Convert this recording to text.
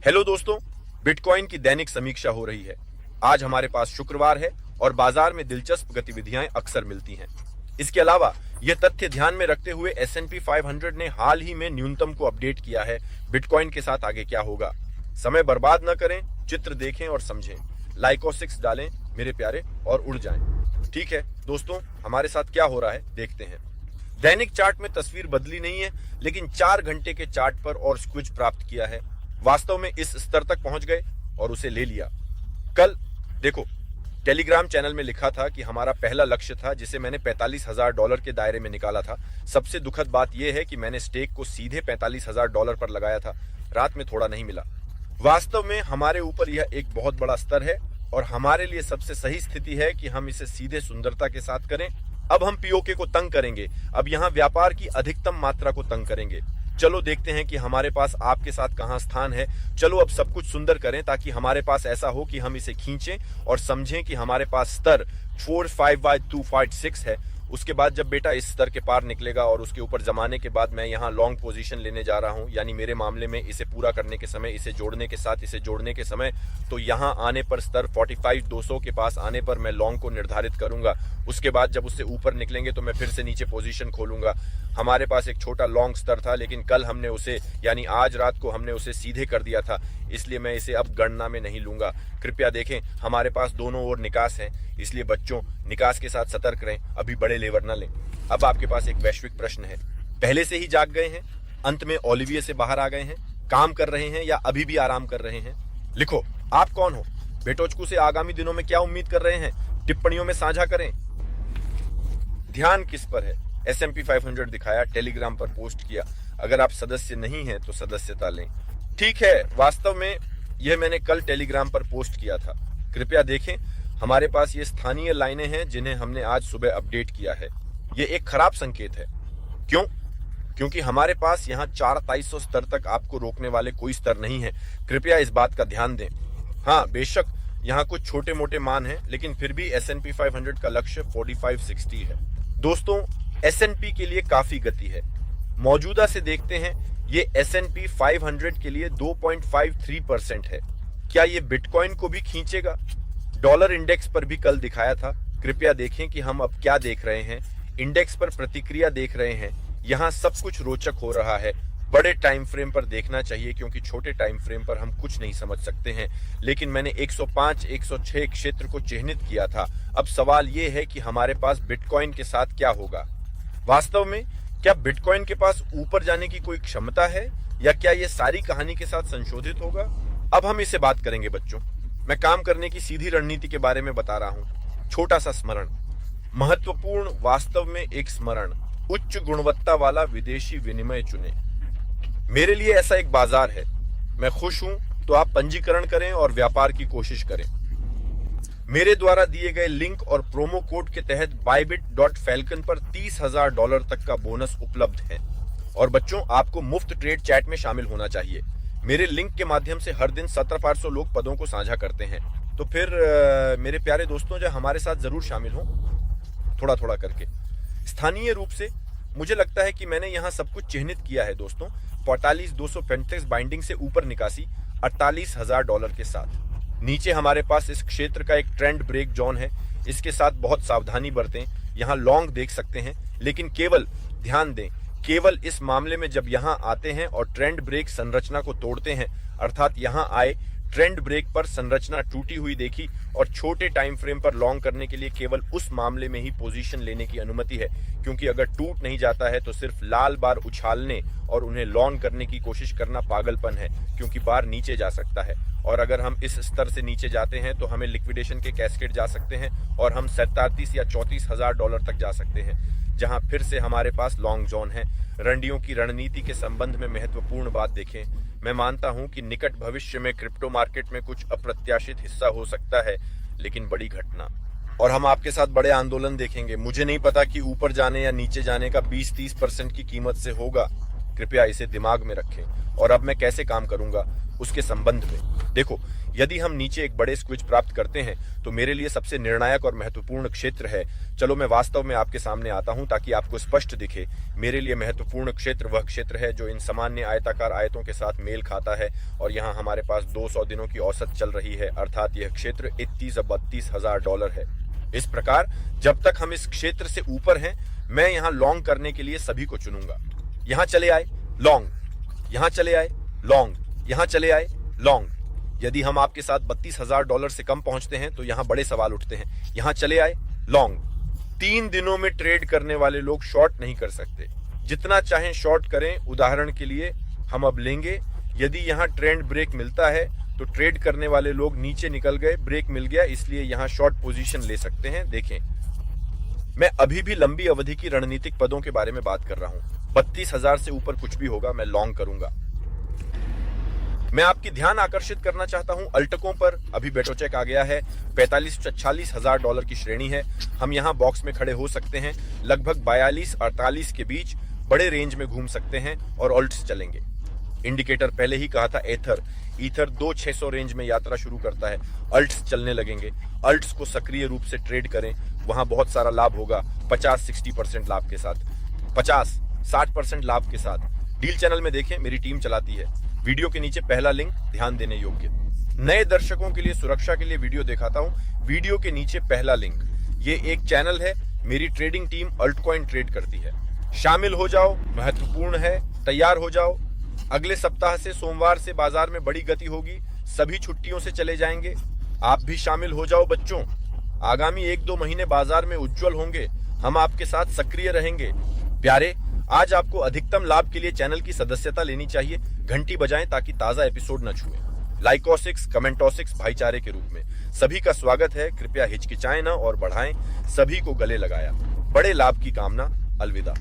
Hello दोस्तों, bitcoin की दैनिक समीक्षा हो रही है। आज हमारे पास शुक्रवार है और बाजार में दिलचस्प गतिविधियां अक्सर मिलती हैं। इसके अलावा यह तथ्य ध्यान में रखते हुए S&P 500 ने हाल ही में न्यूनतम को अपडेट किया है। बिटकॉइन के साथ आगे क्या होगा? समय बर्बाद न करें, चित्र देखें और समझें। लाइक और 6 डालें मेरे प्यारे और उड़ जाएं। ठीक है दोस्तों, हमारे साथ क्या हो रहा है देखते हैं। दैनिक चार्ट में तस्वीर बदली नहीं है, लेकिन 4 घंटे के चार्ट पर और स्क्विज प्राप्त किया है। वास्तव में इस स्तर तक पहुंच गए और उसे ले लिया। कल देखो, टेलीग्राम चैनल में लिखा था कि हमारा पहला लक्ष्य था, जिसे मैंने $45,000 के दायरे में निकाला था। सबसे दुखद बात यह है कि मैंने स्टेक को सीधे $45,000 पर लगाया था। रात में थोड़ा नहीं मिला। वास्तव में हमारे ऊपर यह एक बहुत बड़ा स्तर है और हमारे लिए सबसे सही स्थिति है कि हम इसे सीधे सुंदरता के साथ करें। अब हम पीओके को तंग करेंगे। अब यहां व्यापार की अधिकतम मात्रा को तंग करेंगे। चलो देखते हैं कि हमारे पास आपके साथ कहां स्थान है। चलो अब सब कुछ सुंदर करें ताकि हमारे पास ऐसा हो कि हम इसे खींचें और समझें कि हमारे पास स्तर 45/256 है। उसके बाद जब बेटा इस स्तर के पार निकलेगा और उसके ऊपर जमाने के बाद मैं यहाँ लॉन्ग पोजीशन लेने जा रहा हूँ, यानी मेरे मामले में इसे पूरा करने के समय, इसे जोड़ने के साथ इसे जोड़ने के समय, तो यहाँ आने पर स्तर 45,200 के पास आने पर मैं लॉन्ग को निर्धारित करूंगा। उसके बाद जब उससे ऊपर निकलेंगे तो मैं फिर से नीचे पोजीशन खोलूंगा। हमारे पास एक छोटा लॉन्ग स्तर था, लेकिन कल हमने उसे, यानी आज रात को हमने उसे सीधे कर दिया था, इसलिए मैं इसे अब गणना में नहीं लूंगा। कृपया देखें, हमारे पास दोनों ओर निकास है, इसलिए बच्चों निकास के साथ सतर्क रहें, अभी बड़े लेवर न लें। अब आपके पास एक वैश्विक प्रश्न है। पहले से ही जाग गए हैं? अंत में ओलिविये से बाहर आ गए हैं? काम कर रहे हैं या अभी भी आराम कर रहे हैं? लिखो, आप कौन हो? बेटोचकू से आगामी दिनों में क्या उम्मीद कर रहे हैं? टिप्पणियों में साझा करें। ध्यान किस पर है? S&P 500 दिखाया, टेलीग्राम पर पोस्ट किया। अगर आप सदस्य नहीं हैं तो सदस्यता लें। ठीक है, वास्तव में यह मैंने कल टेलीग्राम पर पोस्ट किया था। कृपया देखें, हमारे पास ये स्थानीय लाइनें हैं जिन्हें हमने आज सुबह अपडेट किया है। ये एक खराब संकेत है। क्यों? क्योंकि हमारे पास यहाँ 4,200 स्तर तक आपको रोकने वाले कोई स्तर नहीं है। कृपया इस बात का ध्यान दें। हाँ, बेशक यहाँ कुछ छोटे मोटे मान हैं, लेकिन फिर भी S&P 500 का लक्ष्य 4560 है। दोस्तों, S&P के लिए काफी गति है। मौजूदा से देखते हैं, ये S&P 500 के लिए 2.53% है। क्या ये बिटकॉइन को भी खींचेगा? डॉलर इंडेक्स पर भी कल दिखाया था। कृपया देखें कि हम अब क्या देख रहे हैं। इंडेक्स पर प्रतिक्रिया देख रहे हैं। यहाँ सब कुछ रोचक हो रहा है। बड़े टाइम फ्रेम पर देखना चाहिए, क्योंकि छोटे टाइम फ्रेम पर हम कुछ नहीं समझ सकते हैं। लेकिन मैंने 105, 106 क्षेत्र को चिन्हित किया था। अब सवाल ये है कि हमारे पास बिटकॉइन के साथ क्या होगा। वास्तव में क्या बिटकॉइन के पास ऊपर जाने की कोई क्षमता है, या क्या यह सारी कहानी के साथ संशोधित होगा? अब हम इसे बात करेंगे बच्चों। मैं काम करने की सीधी रणनीति के बारे में बता रहा हूं। छोटा सा स्मरण, महत्वपूर्ण, वास्तव में एक स्मरण। उच्च गुणवत्ता वाला विदेशी विनिमय चुने। मेरे लिए ऐसा एक बाजार है। मैं खुश हूं तो आप पंजीकरण करें और व्यापार की कोशिश करें। मेरे द्वारा दिए गए लिंक और प्रोमो कोड के तहत bybit.falcon पर $30,000 तक का बोनस उपलब्ध है। और बच्चों, आपको मुफ्त ट्रेड चैट में शामिल होना चाहिए। मेरे लिंक के माध्यम से हर दिन 1700 लोग पदों को साझा करते हैं। तो फिर मेरे प्यारे दोस्तों, जो हमारे साथ जरूर शामिल हों, थोड़ा थोड़ा करके। स्थानीय रूप से मुझे लगता है कि मैंने यहाँ सब कुछ चिन्हित किया है दोस्तों। 45,235 बाइंडिंग से ऊपर निकासी $48,000 के साथ। नीचे हमारे पास इस क्षेत्र का एक ट्रेंड ब्रेक जोन है। इसके साथ बहुत सावधानी बरतें। यहाँ लॉन्ग देख सकते हैं, लेकिन केवल ध्यान दें, केवल इस मामले में जब यहाँ आते हैं और ट्रेंड ब्रेक संरचना को तोड़ते हैं, अर्थात यहाँ आए, ट्रेंड ब्रेक पर संरचना टूटी हुई देखी और छोटे टाइम फ्रेम पर लॉन्ग करने के लिए केवल उस मामले में ही पोजीशन लेने की अनुमति है। क्योंकि अगर टूट नहीं जाता है तो सिर्फ लाल बार उछालने और उन्हें लॉन्ग करने की कोशिश करना पागलपन है, क्योंकि बार नीचे जा सकता है। और अगर हम इस स्तर से नीचे जाते हैं तो हमें लिक्विडेशन के कैस्केड जा सकते हैं और हम 37 या $34,000 तक जा सकते हैं, जहां फिर से हमारे पास लॉन्ग जोन है। रणडियों की रणनीति के संबंध में महत्वपूर्ण बात देखें। मैं मानता हूं कि निकट भविष्य में क्रिप्टो मार्केट में कुछ अप्रत्याशित हिस्सा हो सकता है, लेकिन बड़ी घटना, और हम आपके साथ बड़े आंदोलन देखेंगे। मुझे नहीं पता कि ऊपर जाने या नीचे जाने का 20-30% की कीमत से होगा। कृपया इसे दिमाग में रखें। और अब मैं कैसे काम करूंगा? उसके संबंध में। देखो, यदि हम नीचे एक बड़े स्क्विज प्राप्त करते हैं तो मेरे लिए सबसे निर्णायक और महत्वपूर्ण क्षेत्र है। चलो मैं वास्तव में आपके सामने आता हूं ताकि आपको स्पष्ट दिखे। मेरे लिए महत्वपूर्ण क्षेत्र वह क्षेत्र है जो इन सामान्य आयताकार आयतों के साथ मेल खाता है और यहाँ हमारे पास 200 दिनों की औसत चल रही है, अर्थात यह क्षेत्र $31,000 है। इस प्रकार जब तक हम इस क्षेत्र से ऊपर हैं, मैं यहाँ लॉन्ग करने के लिए सभी को चुनूंगा। यहाँ चले आए लॉन्ग, यहाँ चले आए लॉन्ग, यहाँ चले आए लॉन्ग। यदि हम आपके साथ $32,000 से कम पहुंचते हैं तो यहाँ बड़े सवाल उठते हैं। यहाँ चले आए लॉन्ग। 3 दिनों में ट्रेड करने वाले लोग शॉर्ट नहीं कर सकते, जितना चाहें शॉर्ट करें। उदाहरण के लिए हम अब लेंगे, यदि यहाँ ट्रेंड ब्रेक मिलता है तो ट्रेड करने वाले लोग नीचे निकल गए, ब्रेक मिल गया, इसलिए यहाँ शॉर्ट पोजीशन ले सकते हैं। देखें, मैं अभी भी लंबी अवधि की रणनीतिक पदों के बारे में बात कर रहा हूं। 32,000 से ऊपर कुछ भी होगा मैं लॉन्ग करूंगा। मैं आपकी ध्यान आकर्षित करना चाहता हूं अल्टकों पर। अभी बेटोचेक आ गया है, 45-40,000 की श्रेणी है। हम यहां बॉक्स में खड़े हो सकते हैं, लगभग 42-48 के बीच बड़े रेंज में घूम सकते हैं और ऑल्ट्स चलेंगे। इंडिकेटर पहले ही कहा था ईथर 2600 रेंज में यात्रा शुरू करता है, अल्ट्स चलने लगेंगे। अल्ट्स को सक्रिय रूप से ट्रेड करें, वहां बहुत सारा लाभ होगा। 50-60% लाभ के साथ, 50-60% लाभ के साथ। डील चैनल में देखें, मेरी टीम चलाती है। वीडियो के नीचे पहला लिंक ध्यान देने योग्य। नए दर्शकों के लिए सुरक्षा के लिए वीडियो दिखाता हूं। वीडियो के नीचे पहला लिंक, ये एक चैनल है, मेरी ट्रेडिंग टीम अल्टकॉइन ट्रेड करती है। शामिल हो जाओ, महत्वपूर्ण है। तैयार हो जाओ, अगले सप्ताह से सोमवार से बाजार में बड़ी गति होगी, सभी छुट्टियों से चले जाएंगे। आप भी शामिल हो जाओ बच्चों। आगामी 1-2 महीने बाजार में उज्जवल होंगे, हम आपके साथ सक्रिय रहेंगे। प्यारे, आज आपको अधिकतम लाभ के लिए चैनल की सदस्यता लेनी चाहिए। घंटी बजाएं ताकि ताजा एपिसोड न छुएं। लाइकोसिक्स, कमेंटोसिक्स भाईचारे के रूप में सभी का स्वागत है। कृपया हिचकिचाएं न और बढ़ाएं। सभी को गले लगाया। बड़े लाभ की कामना। अलविदा।